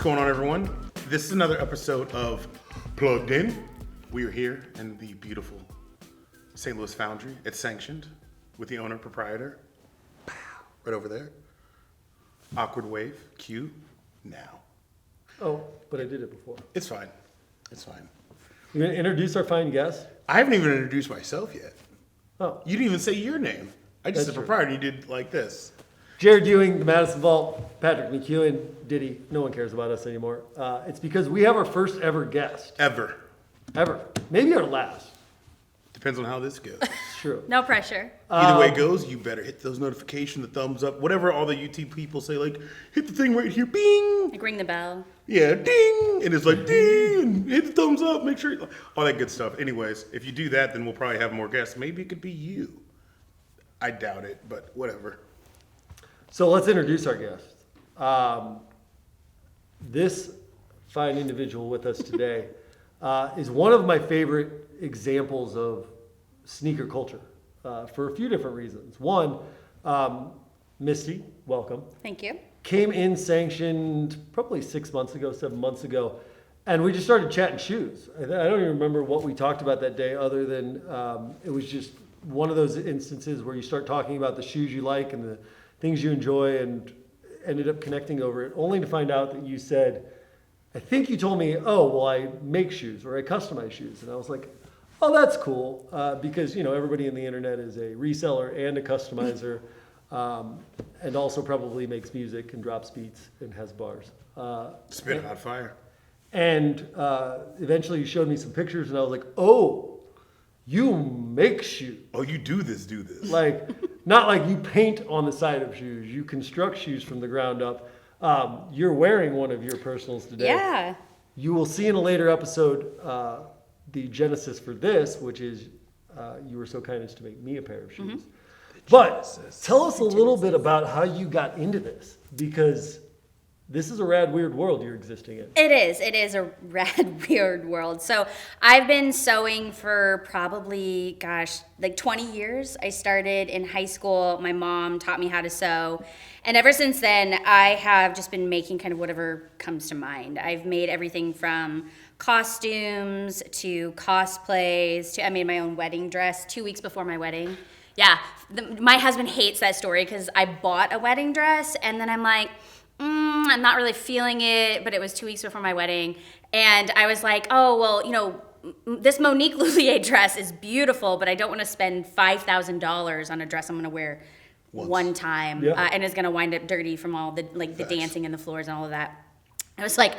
going on, everyone? This is another episode of Plugged In. We are here in the beautiful St. Louis Foundry. It's sanctioned with the owner, proprietor, right over there. Awkward wave, cue, now. Oh, but I did it before. It's fine. It's fine. You gonna introduce our fine guest? I haven't even introduced myself yet. Oh. You didn't even say your name. I just That's said true. proprietor, you did like this. Jared Ewing, the Madison Vault, Patrick McEwen, Diddy. No one cares about us anymore. It's because we have our first ever guest. Ever. Maybe our last. Depends on how this goes. It's true. No pressure. Either way it goes, you better hit those notifications, the thumbs up, whatever all the YouTube people say, like, hit the thing right here, bing. Like ring the bell. Yeah, ding. And it's like, ding. And hit the thumbs up, make sure, all that good stuff. Anyways, if you do that, then we'll probably have more guests. Maybe it could be you. I doubt it, but whatever. So let's introduce our guest. This fine individual with us today is one of my favorite examples of sneaker culture for a few different reasons. One, Misty, welcome. Thank you. Came in sanctioned probably 7 months ago, and we just started chatting shoes. I don't even remember what we talked about that day other than it was just one of those instances where you start talking about the shoes you like and the things you enjoy, and ended up connecting over it, only to find out that you said, I think you told me, oh, well, I make shoes or I customize shoes. And I was like, oh, that's cool. Because, you know, everybody in the internet is a reseller and a customizer, and also probably makes music and drops beats and has bars. Spit hot fire. And eventually you showed me some pictures and I was like, oh, you make shoes. Oh, you do this. Like, not like you paint on the side of shoes. You construct shoes from the ground up. You're wearing one of your personals today. Yeah. You will see in a later episode the genesis for this, which is you were so kind as to make me a pair of shoes. Mm-hmm. But tell us a little bit about how you got into this, because this is a rad, weird world you're existing in. It is a rad, weird world. So I've been sewing for probably, like 20 years. I started in high school. My mom taught me how to sew. And ever since then, I have just been making kind of whatever comes to mind. I've made everything from costumes to cosplays to I made my own wedding dress 2 weeks before my wedding. Yeah, my husband hates that story because I bought a wedding dress and then I'm like, I'm not really feeling it, but it was 2 weeks before my wedding. And I was like, oh, well, you know, this Monique Lhuillier dress is beautiful, but I don't want to spend $5,000 on a dress I'm going to wear one time. Yeah. And it's going to wind up dirty from all the the dancing and the floors and all of that. I was like,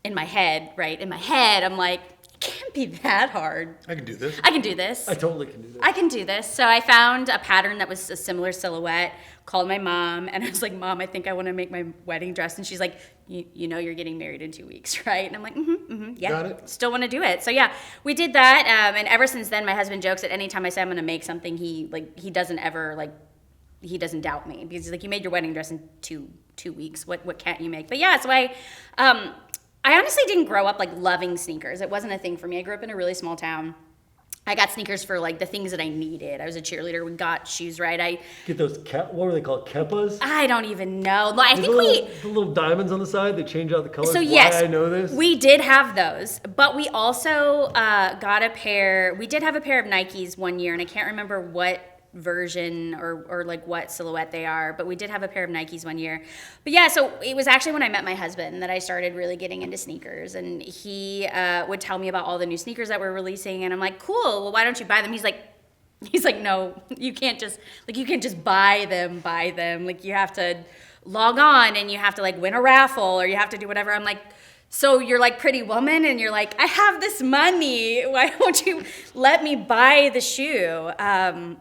in my head, I'm like, it can't be that hard. I can do this. I totally can do this. I can do this. So I found a pattern that was a similar silhouette, called my mom, and I was like, Mom, I think I want to make my wedding dress. And she's like, you know you're getting married in 2 weeks, right? And I'm like, yeah, Got it. Still want to do it. So yeah, we did that. And ever since then, my husband jokes that anytime I say I'm going to make something, he doesn't doubt me, because he's like, you made your wedding dress in two weeks. What can't you make? But yeah, so I honestly didn't grow up like loving sneakers. It wasn't a thing for me. I grew up in a really small town. I got sneakers for like the things that I needed. I was a cheerleader. We got shoes right. Get those, what were they called, Keppas? I don't even know. I think the little diamonds on the side that change out the colors. So yes, Why I know this? We did have those, but we also got a pair. We did have a pair of Nikes one year, and I can't remember what version or like what silhouette they are, but we did have a pair of Nikes one year. But yeah, so it was actually when I met my husband that I started really getting into sneakers, and he would tell me about all the new sneakers that we're releasing, and I'm like, cool, well, why don't you buy them? He's like, no, you can't just buy them. Like, you have to log on and you have to like win a raffle or you have to do whatever. I'm like, so you're like Pretty Woman and you're like, I have this money. Why won't you let me buy the shoe?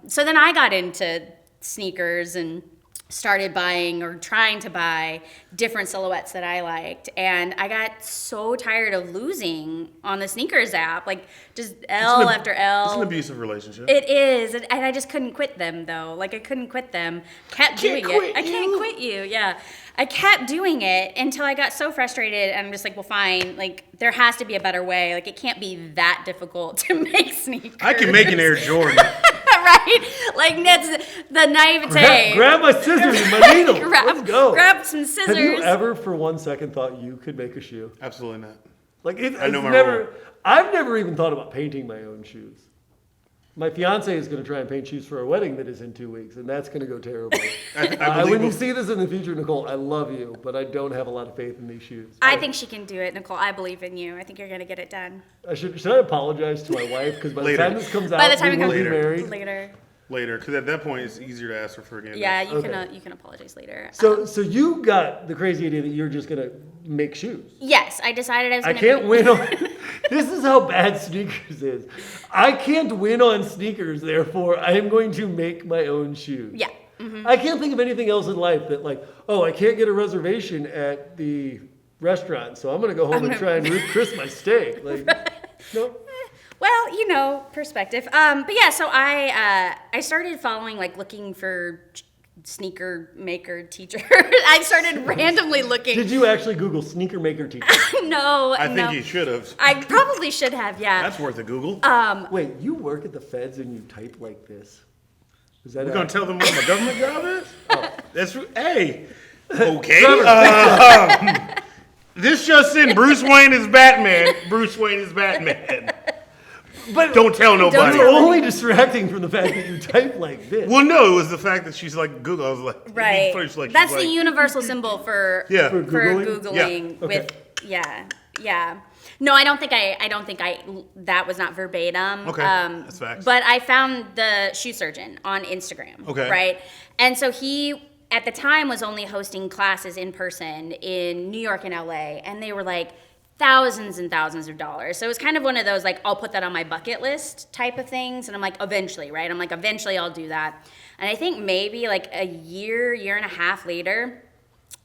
So then I got into sneakers and started buying or trying to buy different silhouettes that I liked. And I got so tired of losing on the sneakers app, like just L after L. It's an abusive relationship. It is. And I just couldn't quit them though. Like I couldn't quit them. Kept doing it. I can't quit you. Yeah. I kept doing it until I got so frustrated and I'm just like, well, fine. Like there has to be a better way. Like it can't be that difficult to make sneakers. I can make an Air Jordan. right? Like that's the naivete. Grab my scissors and my needle. Let's go. Grab some scissors. Have you ever, for one second, thought you could make a shoe? Absolutely not. Like I know it's my never. rule. I've never even thought about painting my own shoes. My fiance is going to try and paint shoes for our wedding that is in 2 weeks, and that's going to go terribly. I When you believe see this in the future, Nicole, I love you, but I don't have a lot of faith in these shoes. I think she can do it, Nicole. I believe in you. I think you're gonna get it done. Should I apologize to my wife? Because by the Later. time this comes out, By the time we it will comes be married. later. because at that point it's easier to ask for forgiveness. Yeah, you Okay. can apologize later. So you got the crazy idea that you're just going to make shoes. Yes, I decided I was I gonna. can't win on. This is how bad sneakers is. I can't win on sneakers, therefore I am going to make my own shoes. Yeah. Mm-hmm. I can't think of anything else in life that like, oh, I can't get a reservation at the restaurant, so I'm gonna go home and try and Ruth Chris my steak. Like, no. Well, perspective. But yeah, so I started following, like, looking for sneaker maker teacher. I started randomly looking. Did you actually Google sneaker maker teacher? No, I no. think you should have. I probably should have. Yeah. That's worth a Google. Wait, you work at the feds and you type like this? Is that We're gonna accurate? tell them what my government job is? That's hey. Okay. This just in: Bruce Wayne is Batman. Bruce Wayne is Batman. But Don't tell nobody. it's only distracting from the fact that you type like this. Well, no, it was the fact that she's like Google. I was like, Right. First, like, That's she's the like, universal symbol for Yeah. For Googling? Googling Yeah. with yeah. No, I don't think that was not verbatim. Okay, that's facts. But I found the shoe surgeon on Instagram. Okay. Right. And so he at the time was only hosting classes in person in New York and LA, and they were like thousands and thousands of dollars. So it was kind of one of those, like, I'll put that on my bucket list type of things. And I'm like, eventually, right? I'm like, eventually I'll do that. And I think maybe like a year and a half later,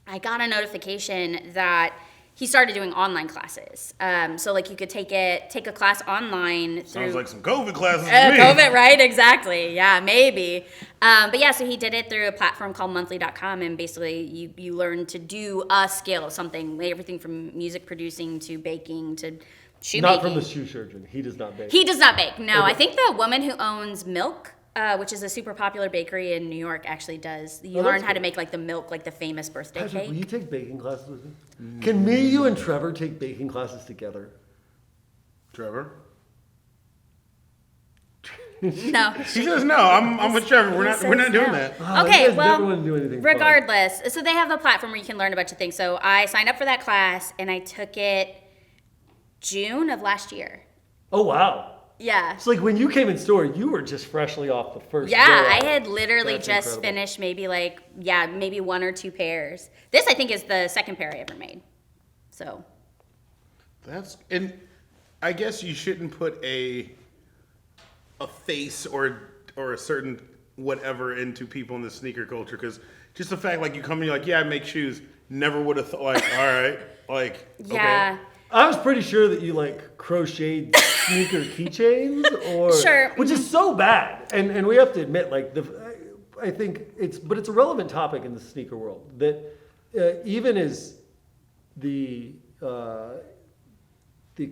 I got a notification that he started doing online classes. So like you could take a class online through Sounds like some COVID classes to me. COVID, right? Exactly. Yeah, maybe. But yeah, so he did it through a platform called monthly.com, and basically you learn to do a skill, something, everything from music producing to baking to shoe Not making. from the shoe surgeon. He does not bake. He does not bake. No, Okay. I think the woman who owns Milk, which is a super popular bakery in New York, actually does. You Oh, learn that's how to cool. make like the milk, like the famous birthday Patrick, will cake. you take baking classes with me? Can me, you, and Trevor take baking classes together? Trevor. No. He says no. I'm with Trevor. We're not says doing no. that. Oh, you Okay, guys well, never want to do anything fun. regardless, so they have the platform where you can learn a bunch of things. So I signed up for that class and I took it June of last year. Oh, wow. Yeah. It's like when you came in store, you were just freshly off the first Yeah, day I out. had literally That's just incredible. finished maybe one or two pairs. This I think is the second pair I ever made. So And I guess you shouldn't put a face or a certain whatever into people in the sneaker culture, because just the fact, like, you come and you're like, yeah, I make shoes, never would have thought, like, all right, like, yeah. okay. I was pretty sure that you like crocheted sneaker keychains, or Sure. which is so bad. And we have to admit, like I think it's a relevant topic in the sneaker world that even as the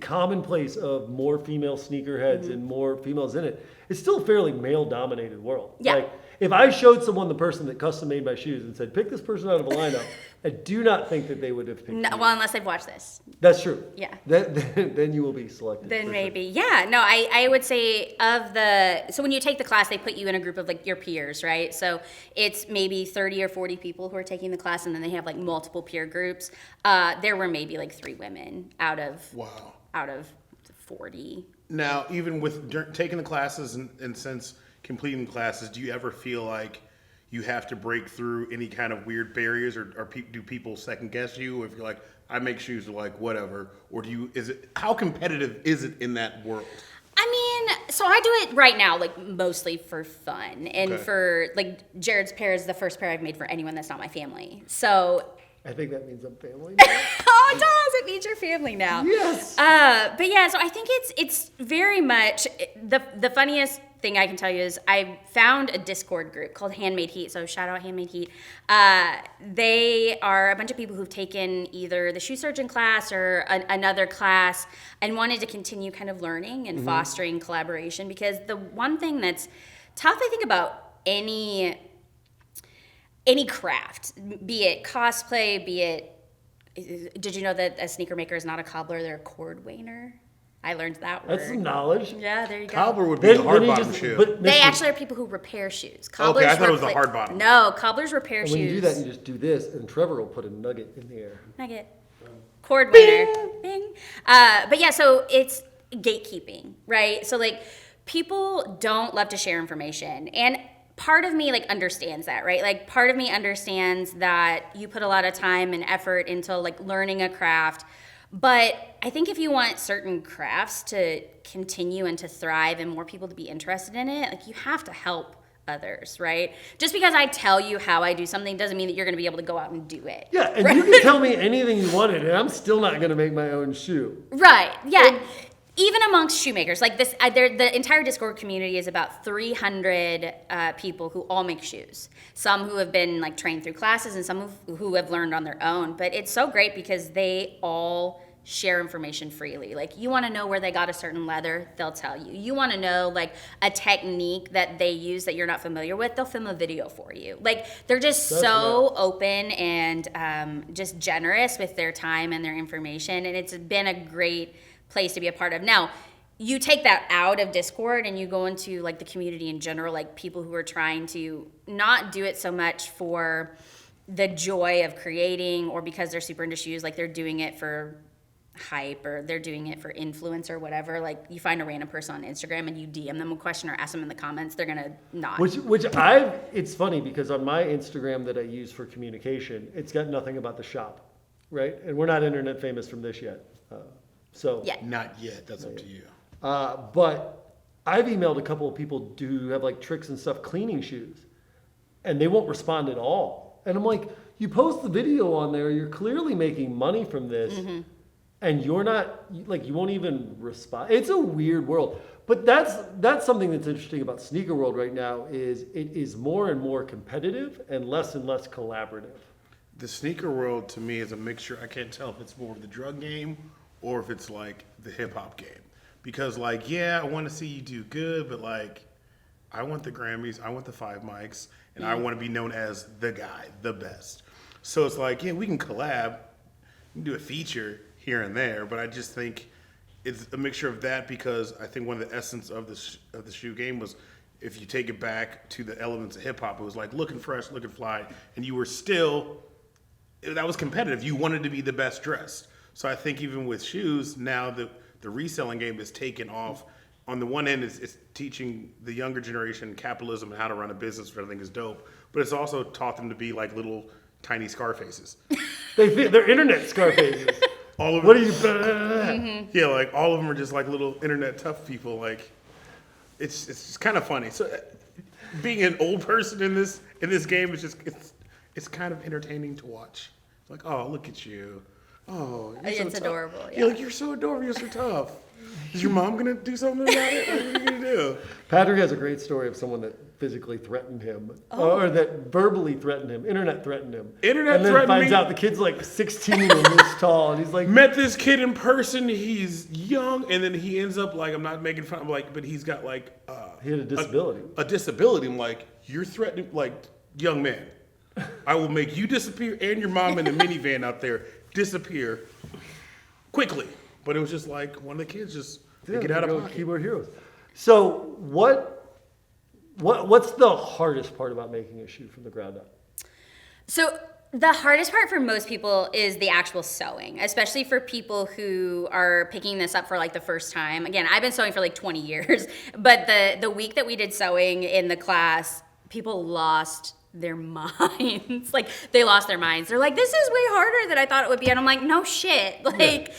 commonplace of more female sneakerheads and more females in it, it's still a fairly male-dominated world. Yeah. Like, if I showed someone the person that custom made my shoes and said, pick this person out of a lineup, I do not think that they would have picked No, you. well, unless they've watched this. That's true. Yeah. Then you will be selected. Then for maybe. Yeah. No, I would say so when you take the class, they put you in a group of like your peers, right? So it's maybe 30 or 40 people who are taking the class, and then they have like multiple peer groups. There were maybe like 3 women out of Wow. 40. Now, even with taking the classes and since completing the classes, do you ever feel like you have to break through any kind of weird barriers, or do people second guess you if you're like, I make shoes, or like whatever, or how competitive is it in that world? I mean, so I do it right now, like mostly for fun, and Okay. for like Jared's pair is the first pair I've made for anyone that's not my family. So, I think that means I'm family. oh, it does. It means your family now. Yes. But yeah, so I think it's very much the funniest thing I can tell you is I found a Discord group called Handmade Heat. So shout out Handmade Heat. They are a bunch of people who've taken either the shoe surgeon class or another class and wanted to continue kind of learning and fostering collaboration, because the one thing that's tough, I think, about any craft, be it cosplay, be it. Did you know that a sneaker maker is not a cobbler? They're a cord wainer. I learned that word. That's some knowledge. Yeah, there you go. Cobbler would be a hard bottom shoe. But They Misty, actually are people who repair shoes. Cobblers I thought it was the hard bottom. No, cobblers repair shoes. when you do that, you just do this, and Trevor will put a nugget in the air. Nugget. Cord winner. Bing. But yeah, so it's gatekeeping, right? So like people don't love to share information. And part of me like understands that, right? Like part of me understands that you put a lot of time and effort into like learning a craft. But I think if you want certain crafts to continue and to thrive and more people to be interested in it, like you have to help others, right? Just because I tell you how I do something doesn't mean that you're going to be able to go out and do it. Yeah, and you can tell me anything you wanted, and I'm still not going to make my own shoe. Right. Yeah. Even amongst shoemakers, like this, the entire Discord community is about 300 people who all make shoes. Some who have been like trained through classes, and some who have learned on their own. But it's so great because they all share information freely. Like you want to know where they got a certain leather, they'll tell you. You want to know like a technique that they use that you're not familiar with, they'll film a video for you. Like they're just so open and just generous with their time and their information, and it's been a great place to be a part of. Now, you take that out of Discord and you go into like the community in general, like people who are trying to not do it so much for the joy of creating or because they're super into shoes, like they're doing it for hype or they're doing it for influence or whatever. Like you find a random person on Instagram and you DM them a question or ask them in the comments, they're gonna not. It's funny because on my Instagram that I use for communication, it's got nothing about the shop, right? And we're not internet famous from this yet. So Yeah. Not yet. That's up to you. but I've emailed a couple of people who have like tricks and stuff cleaning shoes, and they won't respond at all. And I'm like, you post the video on there, you're clearly making money from this, and you're not like you won't even respond. It's a weird world, but that's something that's interesting about sneaker world right now is it is more and more competitive and less collaborative. The sneaker world to me is a mixture. I can't tell if it's more of the drug game or if it's like the hip hop game. Because like, yeah, I want to see you do good, but like, I want the Grammys, I want the 5 mics, and I want to be known as the guy, the best. So it's like, yeah, we can collab, we can do a feature here and there, but I just think it's a mixture of that because I think one of the essence of the shoe game was if you take it back to the elements of hip hop, it was like looking fresh, looking fly, and you were still, that was competitive. You wanted to be the best dressed. So I think even with shoes, now the reselling game is taken off. On the one end, it's teaching the younger generation capitalism and how to run a business, which I think is dope. But it's also taught them to be like little tiny Scarfaces. They're internet Scarfaces. All of What are you? Yeah, like all of them are just like little internet tough people. Like it's just kind of funny. So being an old person in this game is just it's kind of entertaining to watch. It's like, oh, look at you. Oh, you're so It's tough. adorable. Yeah, like you're so adorable. You're so tough. Is your mom gonna do something about it? Like, what are you gonna do? Patrick has a great story of someone that physically threatened him, or that verbally threatened him, internet threatened him. Internet and then threatened finds me? out the kid's like 16 and this tall, and he's like, Met this kid in person. He's young, and then he ends up like I'm not making fun. I'm like, but he's got like he had a disability. A disability. I'm like, you're threatening, like, young man. I will make you disappear and your mom in the minivan out there disappear quickly. But it was just like one of the kids just get out of pocket. Keyboard heroes. So what's the hardest part about making a shoe from the ground up? So the hardest part for most people is the actual sewing, especially for people who are picking this up for like the first time. Again, I've been sewing for like 20 years, but the week that we did sewing in the class, people lost their minds. Like they lost their minds. They're like, this is way harder than I thought it would be. And I'm like, no shit. Like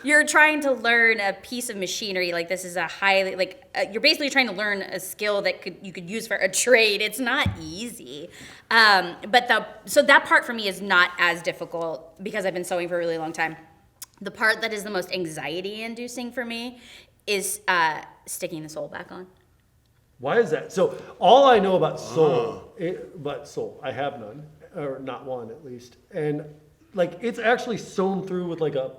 you're trying to learn a piece of machinery. Like this is a highly, you're basically trying to learn a skill that you could use for a trade. It's not easy. So that part for me is not as difficult because I've been sewing for a really long time. The part that is the most anxiety inducing for me is sticking the sole back on. Why is that? So all I know about sole, I have none, or not one at least, and like it's actually sewn through with like a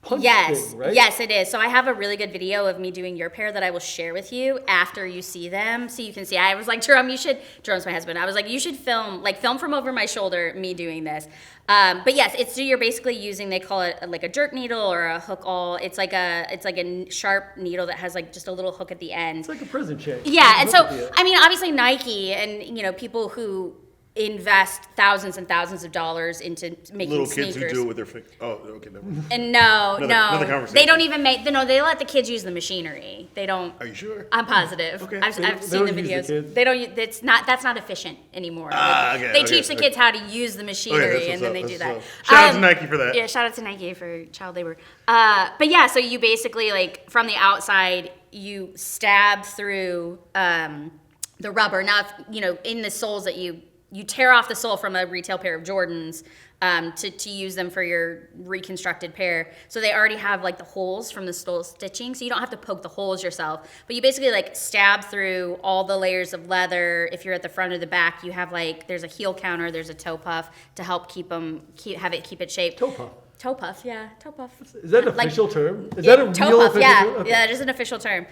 punch Yes, thing, right? yes, it is. So I have a really good video of me doing your pair that I will share with you after you see them, so you can see. I was like, Jerome's my husband. I was like, you should film from over my shoulder me doing this. But yes, you're basically using, they call it like a jerk needle or a hook awl. It's like a sharp needle that has like just a little hook at the end. It's like a prison chain. Yeah, and so Yeah. I mean, obviously Nike and people who invest thousands and thousands of dollars into making Little sneakers. kids who do it with their fingers. Oh, okay, never mind. And another no, conversation. they don't even make. No, they let the kids use the machinery. They don't. Are you sure? I'm positive. Okay. I've They seen the don't use the videos. kids? They don't. It's not. That's not efficient anymore. They teach the kids how to use the machinery, that's and then they what's do up, that. that's what's up. Shout out to Nike for that. Yeah, shout out to Nike for child labor. But yeah, so you basically like from the outside, you stab through the rubber. Now, if, in the soles that you tear off the sole from a retail pair of Jordans to use them for your reconstructed pair. So they already have like the holes from the sole stitching, so you don't have to poke the holes yourself. But you basically like stab through all the layers of leather. If you're at the front or the back, you have like, there's a heel counter, there's a toe puff to help keep it shaped. Toe puff. Toe puff, yeah, toe puff. Is that an Like, official term? Is that a toe real puff, official yeah, term? Okay. yeah, it is an official term.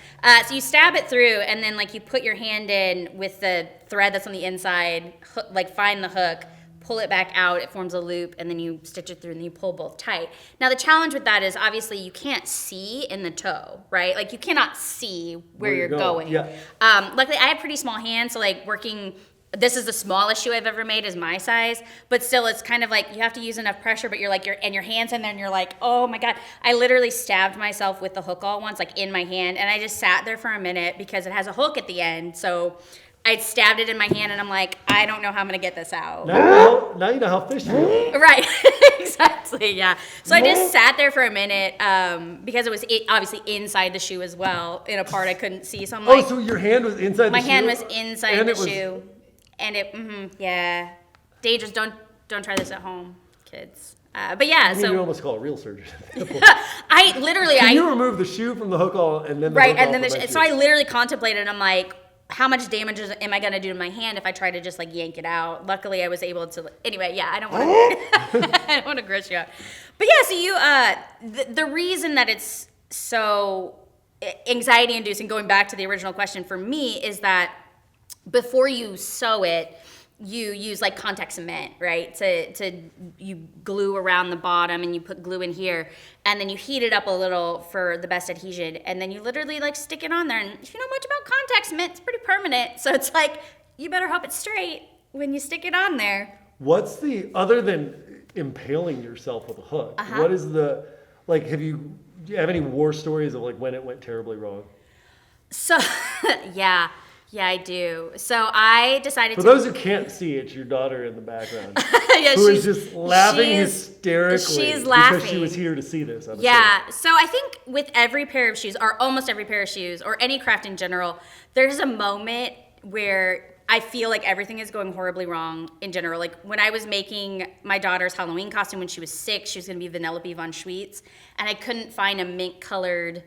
So you stab it through, and then like you put your hand in with the thread that's on the inside, like find the hook, pull it back out, it forms a loop, and then you stitch it through, and you pull both tight. Now the challenge with that is obviously you can't see in the toe, right? Like you cannot see where you're going. Yeah. Luckily, I have pretty small hands, so like working. This is the smallest shoe I've ever made is my size, but still it's kind of like you have to use enough pressure, but your hand's in there and you're like, oh my God. I literally stabbed myself with the hook all once, like in my hand, and I just sat there for a minute because it has a hook at the end. So I stabbed it in my hand and I'm like, I don't know how I'm gonna get this out. Now you know how fish feel. Right, exactly, yeah. So I just sat there for a minute because it was obviously inside the shoe as well, in a part I couldn't see. So I'm like, So your hand was inside my the shoe? hand was inside And the it was- shoe. And it, yeah, dangerous. Don't try this at home, kids. But yeah, I mean, you so almost call a real surgeon. I literally, Can you remove the shoe from the hook all and then the right, hook and all then from that so I shoe? literally contemplated. I'm like, how much damage am I gonna do to my hand if I try to just like yank it out? Luckily, I was able to. Anyway, yeah, I don't want to. I don't want to gross you out. But yeah, so you, the reason that it's so anxiety-inducing, going back to the original question for me, is that before you sew it, you use like contact cement, right? You glue around the bottom and you put glue in here, and then you heat it up a little for the best adhesion, and then you literally like stick it on there. And if you know much about contact cement, it's pretty permanent. So it's like, you better hope it's straight when you stick it on there. What's the, other than impaling yourself with a hook, what is the, like, do you have any war stories of like when it went terribly wrong? So, yeah, I do. So I decided For to. those who can't see, it's your daughter in the background Yeah, who is just laughing hysterically she's because laughing. she was here to see this. I'm Yeah, so I think with every pair of shoes, or almost every pair of shoes, or any craft in general, there's a moment where I feel like everything is going horribly wrong in general. Like when I was making my daughter's Halloween costume when she was 6, she was going to be Vanellope von Schweetz, and I couldn't find a mint-colored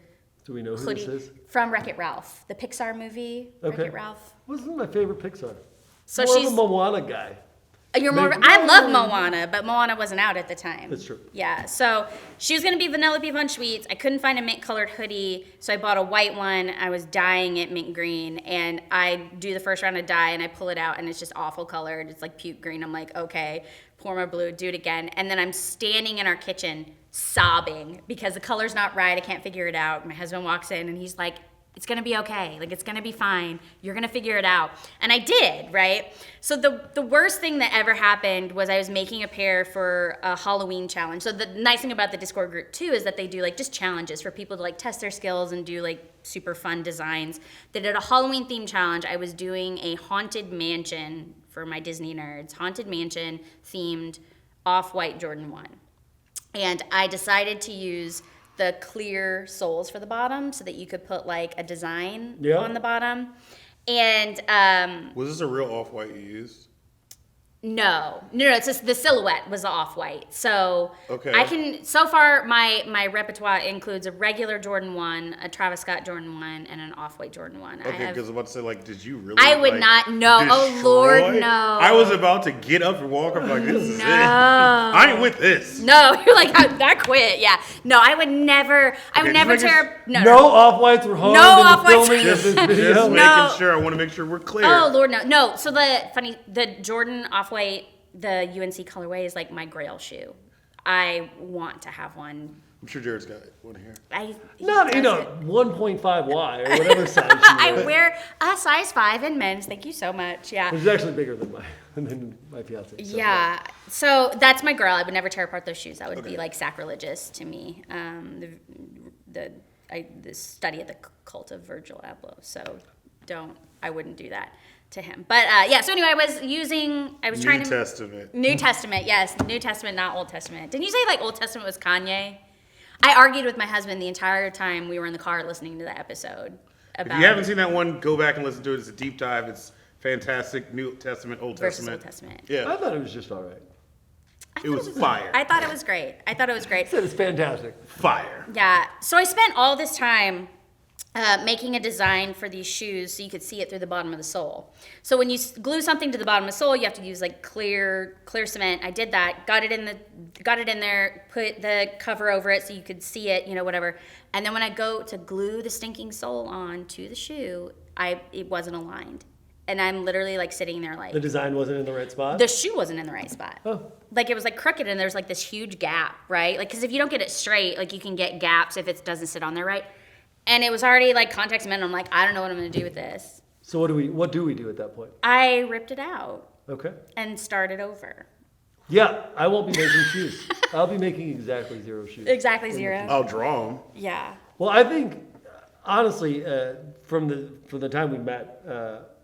Do we know who hoodie this is? from Wreck-It Ralph, the Pixar movie, Okay. Wreck-It Ralph. Wasn't my favorite Pixar. So More she's of a Moana guy. You're more. I love Moana, but Moana wasn't out at the time. That's true. Yeah, so she was gonna be Vanellope von Schweetz. I couldn't find a mint-colored hoodie, so I bought a white one. I was dyeing it mint green, and I do the first round of dye, and I pull it out, and it's just awful colored. It's like puke green. I'm like, okay, pour more blue, do it again, and then I'm standing in our kitchen sobbing because the color's not right. I can't figure it out. My husband walks in, and he's like, it's gonna be okay. Like, it's gonna be fine. You're gonna figure it out. And I did, right? So the worst thing that ever happened was I was making a pair for a Halloween challenge. So the nice thing about the Discord group too is that they do like just challenges for people to like test their skills and do like super fun designs. They did a Halloween themed challenge. I was doing a haunted mansion for my Disney nerds, haunted mansion themed off-white Jordan 1. And I decided to use the clear soles for the bottom so that you could put like a design on the bottom. And Was this a real off-white you used? No. It's just the silhouette was off-white. So Okay. I can. So far, my repertoire includes a regular Jordan 1, a Travis Scott Jordan 1, and an off-white Jordan 1. Okay, because I'm about to say, like, did you really? I would like, not. No. Oh destroy? Lord, no. I was about to get up and walk. I'm like, this is it. No. I ain't with this. No, you're like I quit. Yeah. No, I would never. I would Okay, never just making tear. No off-whites were harmed No in the off-whites. filming of this video. Just No. making sure. I want to make sure we're clear. Oh Lord, no. No. So the Jordan off-white, the UNC colorway is like my grail shoe. I want to have one. I'm sure Jared's got one here. Not, 1.5Y or whatever size you I wear. wear a size 5 in men's. Thank you so much. Yeah. Which is actually bigger than my fiance. So, Yeah. So that's my girl. I would never tear apart those shoes. That would be like sacrilegious to me. The study of the cult of Virgil Abloh. So I wouldn't do that to him. But so anyway, I was trying New to. Testament. New Testament, yes. New Testament, not Old Testament. Didn't you say like Old Testament was Kanye? I argued with my husband the entire time we were in the car listening to that episode. If you haven't seen that one, go back and listen to it. It's a deep dive. It's fantastic. New Testament, Old versus Testament. Old Testament. Yeah. I thought it was just all right. It was fire. I thought it was great. I said it's fantastic. Fire. Yeah. So I spent all this time making a design for these shoes so you could see it through the bottom of the sole. So when you glue something to the bottom of the sole, you have to use like clear cement. I did that. Got it in there. Put the cover over it so you could see it. Whatever. And then when I go to glue the stinking sole on to the shoe, it wasn't aligned. And I'm literally like sitting there like The design wasn't in the right spot? the shoe wasn't in the right spot. Oh. Like it was like crooked and there's like this huge gap, right? Like because if you don't get it straight, like you can get gaps if it doesn't sit on there right. And it was already like context meant. I'm like, I don't know what I'm going to do with this. So what do we do at that point? I ripped it out Okay. and started over. Yeah, I won't be making shoes. I'll be making exactly 0 shoes. Exactly 0. I'll draw them. Yeah. Well, I think, honestly, from the time we met,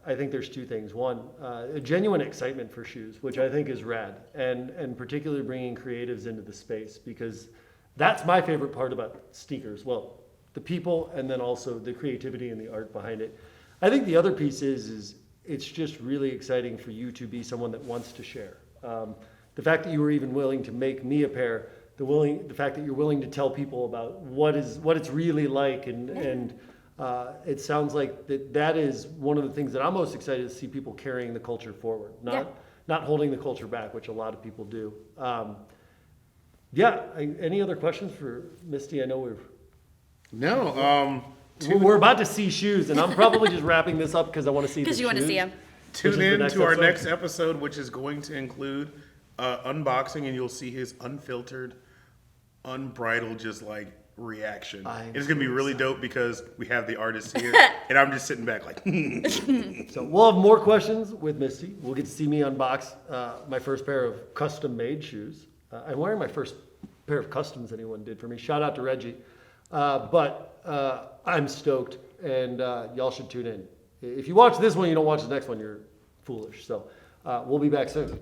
I think there's 2 things. One, a genuine excitement for shoes, which I think is rad, and particularly bringing creatives into the space, because that's my favorite part about sneakers. Well, the people, and then also the creativity and the art behind it. I think the other piece is it's just really exciting for you to be someone that wants to share. The fact that you were even willing to make me a pair, the fact that you're willing to tell people about what it's really like, and it sounds like that is one of the things that I'm most excited to see people carrying the culture forward, not holding the culture back, which a lot of people do. Any other questions for Misty? I know No. we're about to see shoes, and I'm probably just wrapping this up because I want to see the Because you want to shoes. see them. Tune Which is the in next to our episode? next episode, which is going to include unboxing, and you'll see his unfiltered, unbridled, just like reaction. It's gonna be really dope because we have the artist here, and I'm just sitting back like. So we'll have more questions with Misty. We'll get to see me unbox my first pair of custom-made shoes. I'm wearing my first pair of customs anyone did for me. Shout out to Reggie. But I'm stoked, and y'all should tune in. If you watch this one, you don't watch the next one, you're foolish. So we'll be back soon.